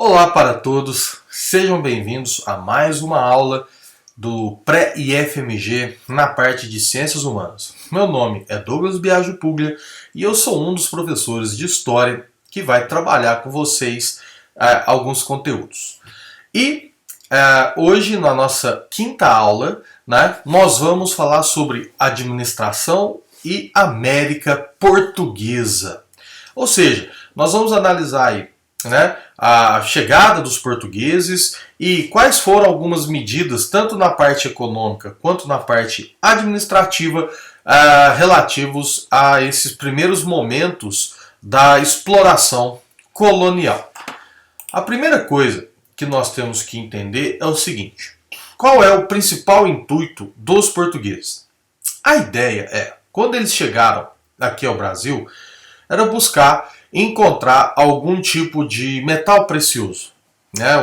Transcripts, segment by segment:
Olá para todos, sejam bem-vindos a mais uma aula do Pré-IFMG na parte de Ciências Humanas. Meu nome é Douglas Biagio Puglia e eu sou um dos professores de História que vai trabalhar com vocês alguns conteúdos. E hoje, na nossa quinta aula, nós vamos falar sobre administração e América Portuguesa. Ou seja, nós vamos analisar aí a chegada dos portugueses e quais foram algumas medidas, tanto na parte econômica quanto na parte administrativa, relativos a esses primeiros momentos da exploração colonial. A primeira coisa que nós temos que entender é o seguinte: qual é o principal intuito dos portugueses? A ideia é, quando eles chegaram aqui ao Brasil, era buscar encontrar algum tipo de metal precioso.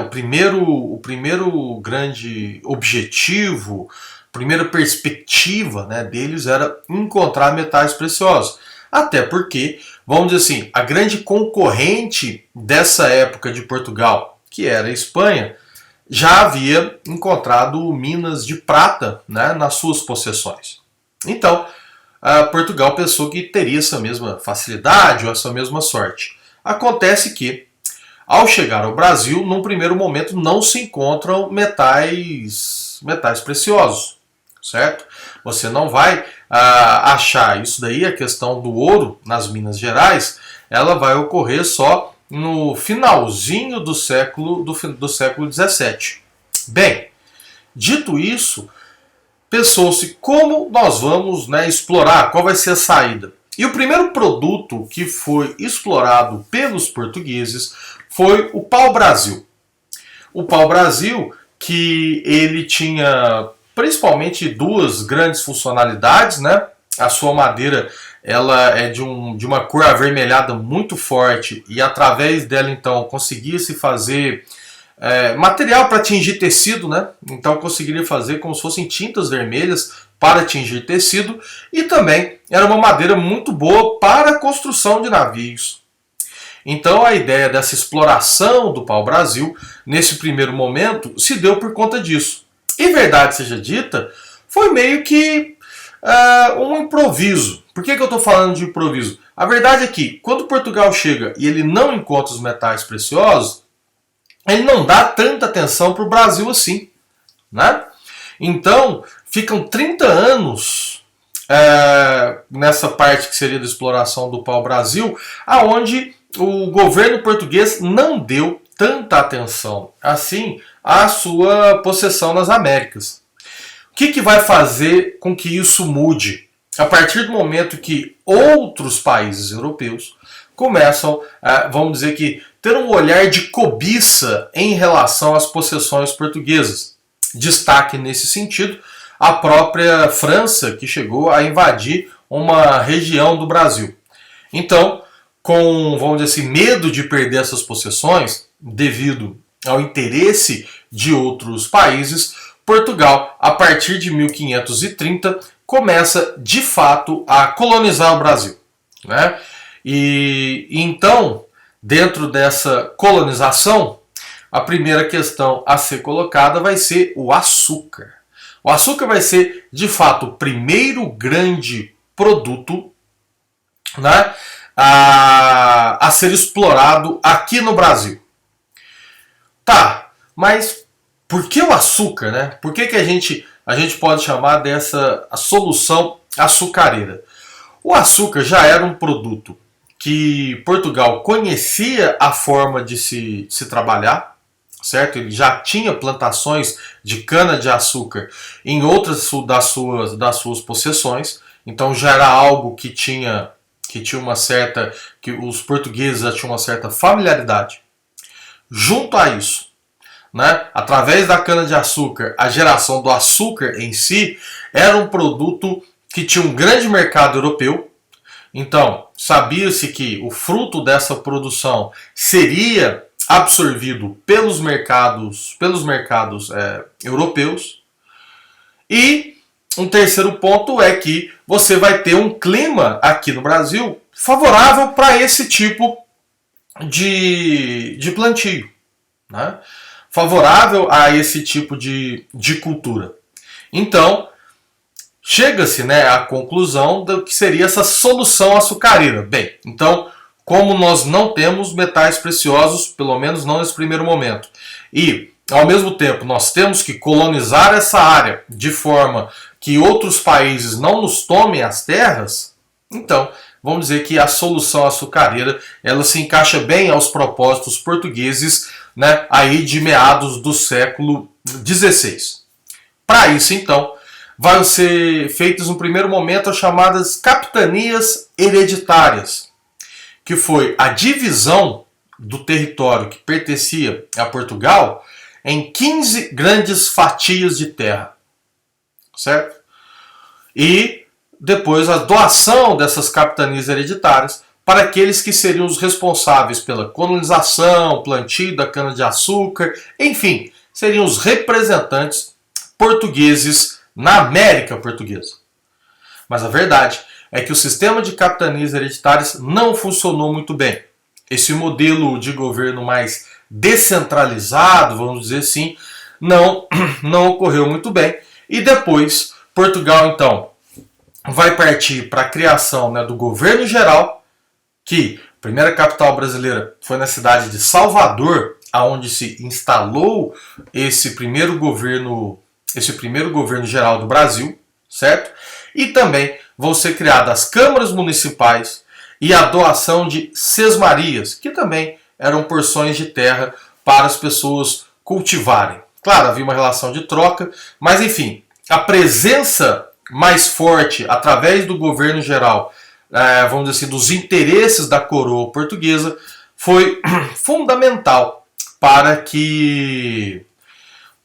O primeiro grande objetivo, primeira perspectiva deles era encontrar metais preciosos. Até porque, vamos dizer assim, a grande concorrente dessa época de Portugal, que era a Espanha, já havia encontrado minas de prata nas suas possessões. Então, Portugal pensou que teria essa mesma facilidade ou essa mesma sorte. Acontece que, ao chegar ao Brasil, num primeiro momento não se encontram metais preciosos, certo? Você não vai achar isso daí, a questão do ouro nas Minas Gerais, ela vai ocorrer só no finalzinho do século XVII. Bem, dito isso, pensou-se como nós vamos explorar, qual vai ser a saída. E o primeiro produto que foi explorado pelos portugueses foi o pau-brasil. O pau-brasil, que ele tinha principalmente duas grandes funcionalidades, A sua madeira ela é de uma cor avermelhada muito forte e através dela então conseguia-se fazer material para tingir tecido, Então conseguiria fazer como se fossem tintas vermelhas para tingir tecido, e também era uma madeira muito boa para a construção de navios. Então a ideia dessa exploração do pau-brasil, nesse primeiro momento, se deu por conta disso. E verdade seja dita, foi meio que um improviso. Por que eu estou falando de improviso? A verdade é que quando Portugal chega e ele não encontra os metais preciosos, ele não dá tanta atenção para o Brasil assim. Então, ficam 30 anos nessa parte que seria da exploração do pau-brasil, aonde o governo português não deu tanta atenção assim à sua possessão nas Américas. O que vai fazer com que isso mude? A partir do momento que outros países europeus começam, vamos dizer que, ter um olhar de cobiça em relação às possessões portuguesas. Destaque nesse sentido a própria França, que chegou a invadir uma região do Brasil. Então, com, vamos dizer assim, medo de perder essas possessões, devido ao interesse de outros países, Portugal, a partir de 1530, começa de fato a colonizar o Brasil. E então, dentro dessa colonização, a primeira questão a ser colocada vai ser o açúcar. O açúcar vai ser, de fato, o primeiro grande produto a ser explorado aqui no Brasil. Tá, mas por que o açúcar? Por que a gente pode chamar dessa a solução açucareira? O açúcar já era um produto que Portugal conhecia a forma de se trabalhar, certo? Ele já tinha plantações de cana-de-açúcar em outras das suas possessões, então já era algo que os portugueses já tinham uma certa familiaridade. Junto a isso, através da cana-de-açúcar, a geração do açúcar em si era um produto que tinha um grande mercado europeu. Então, sabia-se que o fruto dessa produção seria absorvido pelos mercados europeus. E um terceiro ponto é que você vai ter um clima aqui no Brasil favorável para esse tipo de plantio. né, favorável a esse tipo de cultura. Então, chega-se, né, à conclusão do que seria essa solução açucareira. Bem, então, como nós não temos metais preciosos, pelo menos não nesse primeiro momento, e, ao mesmo tempo, nós temos que colonizar essa área de forma que outros países não nos tomem as terras, então, vamos dizer que a solução açucareira ela se encaixa bem aos propósitos portugueses, né, aí de meados do século XVI. Para isso, então, vão ser feitas no primeiro momento as chamadas capitanias hereditárias, que foi a divisão do território que pertencia a Portugal em 15 grandes fatias de terra, certo? E depois a doação dessas capitanias hereditárias para aqueles que seriam os responsáveis pela colonização, plantio da cana-de-açúcar, enfim, seriam os representantes portugueses na América Portuguesa. Mas a verdade é que o sistema de capitanias hereditárias não funcionou muito bem. Esse modelo de governo mais descentralizado, vamos dizer assim, não ocorreu muito bem. E depois, Portugal, então, vai partir para a criação, né, do governo geral, que a primeira capital brasileira foi na cidade de Salvador, aonde se instalou esse primeiro governo geral do Brasil, certo? E também vão ser criadas as câmaras municipais e a doação de sesmarias, que também eram porções de terra para as pessoas cultivarem. Claro, havia uma relação de troca, mas enfim, a presença mais forte através do governo geral, vamos dizer assim, dos interesses da coroa portuguesa, foi fundamental para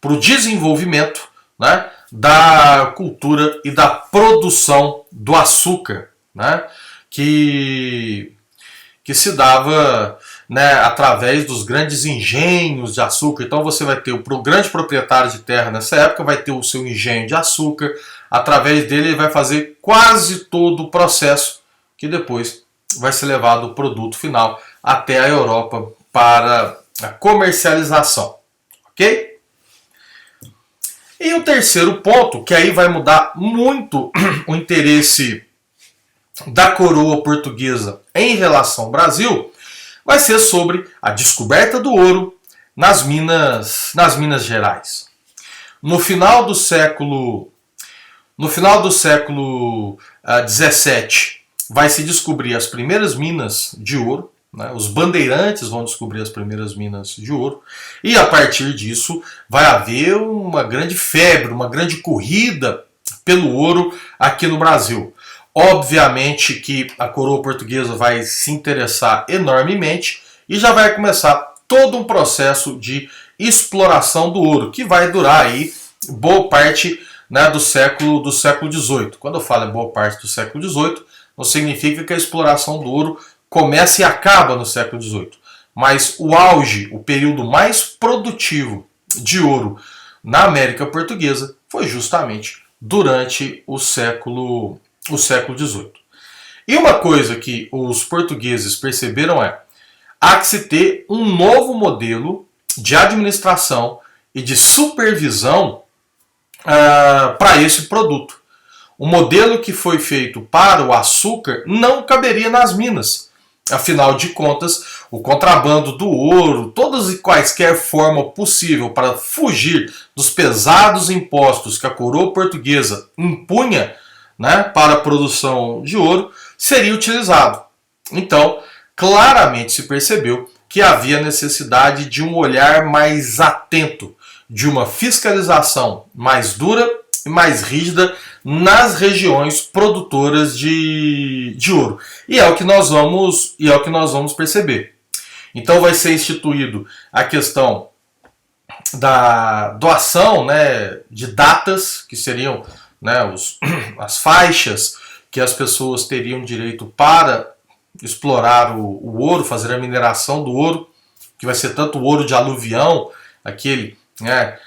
o desenvolvimento, né, da cultura e da produção do açúcar, né, que se dava, né, através dos grandes engenhos de açúcar. Então você vai ter o grande proprietário de terra nessa época, vai ter o seu engenho de açúcar, através dele ele vai fazer quase todo o processo que depois vai ser levado o produto final até a Europa para a comercialização, ok? E o terceiro ponto, que aí vai mudar muito o interesse da coroa portuguesa em relação ao Brasil, vai ser sobre a descoberta do ouro nas Minas Gerais. No final do século XVII, vai se descobrir as primeiras minas de ouro, né? Os bandeirantes vão descobrir as primeiras minas de ouro, e a partir disso vai haver uma grande febre, uma grande corrida pelo ouro aqui no Brasil. Obviamente que a coroa portuguesa vai se interessar enormemente e já vai começar todo um processo de exploração do ouro, que vai durar aí boa parte, né, do século XVIII. Quando eu falo em boa parte do século XVIII, não significa que a exploração do ouro começa e acaba no século XVIII. Mas o auge, o período mais produtivo de ouro na América Portuguesa foi justamente durante o século XVIII. E uma coisa que os portugueses perceberam há que se ter um novo modelo de administração e de supervisão para esse produto. O modelo que foi feito para o açúcar não caberia nas minas. Afinal de contas, o contrabando do ouro, todas e quaisquer forma possível para fugir dos pesados impostos que a coroa portuguesa impunha, né, para a produção de ouro, seria utilizado. Então, claramente se percebeu que havia necessidade de um olhar mais atento, de uma fiscalização mais dura e mais rígida nas regiões produtoras de ouro. E é o que nós vamos perceber. Então vai ser instituído a questão da doação, né, de datas, que seriam, né, as faixas que as pessoas teriam direito para explorar o ouro, fazer a mineração do ouro, que vai ser tanto o ouro de aluvião, aquele, né,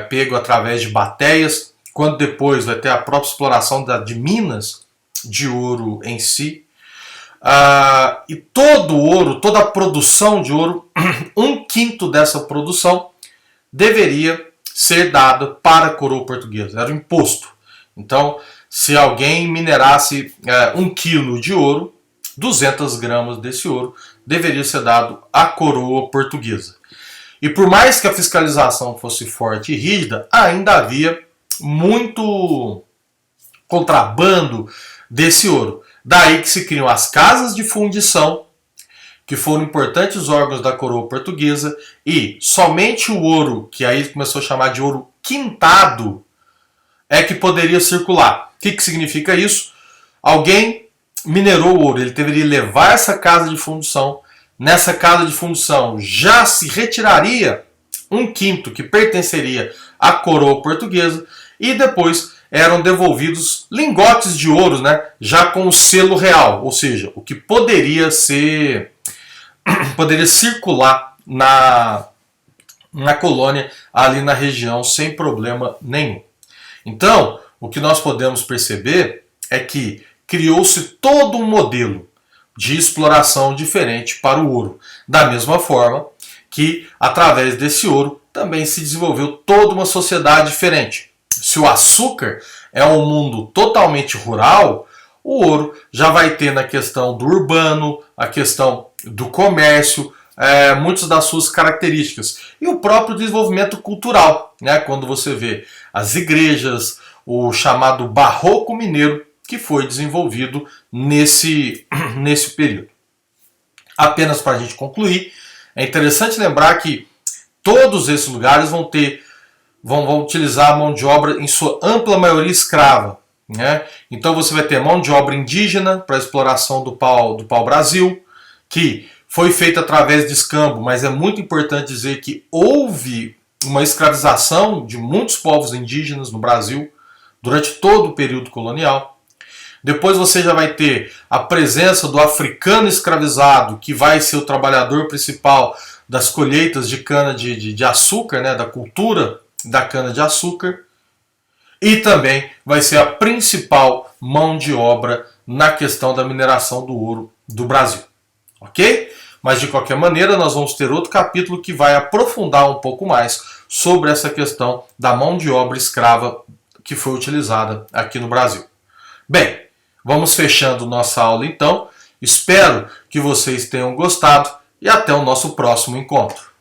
pego através de bateias, quando depois vai ter a própria exploração de minas de ouro em si. E todo o ouro, toda a produção de ouro, 1/5 dessa produção deveria ser dada para a coroa portuguesa. Era o imposto. Então, se alguém minerasse 1 quilo de ouro, 200 gramas desse ouro deveria ser dado à coroa portuguesa. E por mais que a fiscalização fosse forte e rígida, ainda havia muito contrabando desse ouro. Daí que se criam as casas de fundição, que foram importantes órgãos da coroa portuguesa, e somente o ouro, que aí começou a chamar de ouro quintado, é que poderia circular. O que significa isso? Alguém minerou o ouro, ele deveria levar essa casa de fundição. Nessa casa de fundição já se retiraria 1/5 que pertenceria à coroa portuguesa, e depois eram devolvidos lingotes de ouro, né, já com o selo real, ou seja, o que poderia circular na colônia, ali na região, sem problema nenhum. Então, o que nós podemos perceber é que criou-se todo um modelo de exploração diferente para o ouro. Da mesma forma que, através desse ouro, também se desenvolveu toda uma sociedade diferente. Se o açúcar é um mundo totalmente rural, o ouro já vai ter na questão do urbano, a questão do comércio, muitas das suas características. E o próprio desenvolvimento cultural, né? Quando você vê as igrejas, o chamado barroco mineiro, que foi desenvolvido nesse período. Apenas para a gente concluir, é interessante lembrar que todos esses lugares vão utilizar a mão de obra em sua ampla maioria escrava, né? Então você vai ter mão de obra indígena para a exploração do pau-brasil, que foi feita através de escambo, mas é muito importante dizer que houve uma escravização de muitos povos indígenas no Brasil durante todo o período colonial. Depois você já vai ter a presença do africano escravizado, que vai ser o trabalhador principal das colheitas de cana de açúcar, né, da cultura da cana de açúcar. E também vai ser a principal mão de obra na questão da mineração do ouro do Brasil. Ok? Mas de qualquer maneira nós vamos ter outro capítulo que vai aprofundar um pouco mais sobre essa questão da mão de obra escrava que foi utilizada aqui no Brasil. Bem, vamos fechando nossa aula então. Espero que vocês tenham gostado e até o nosso próximo encontro.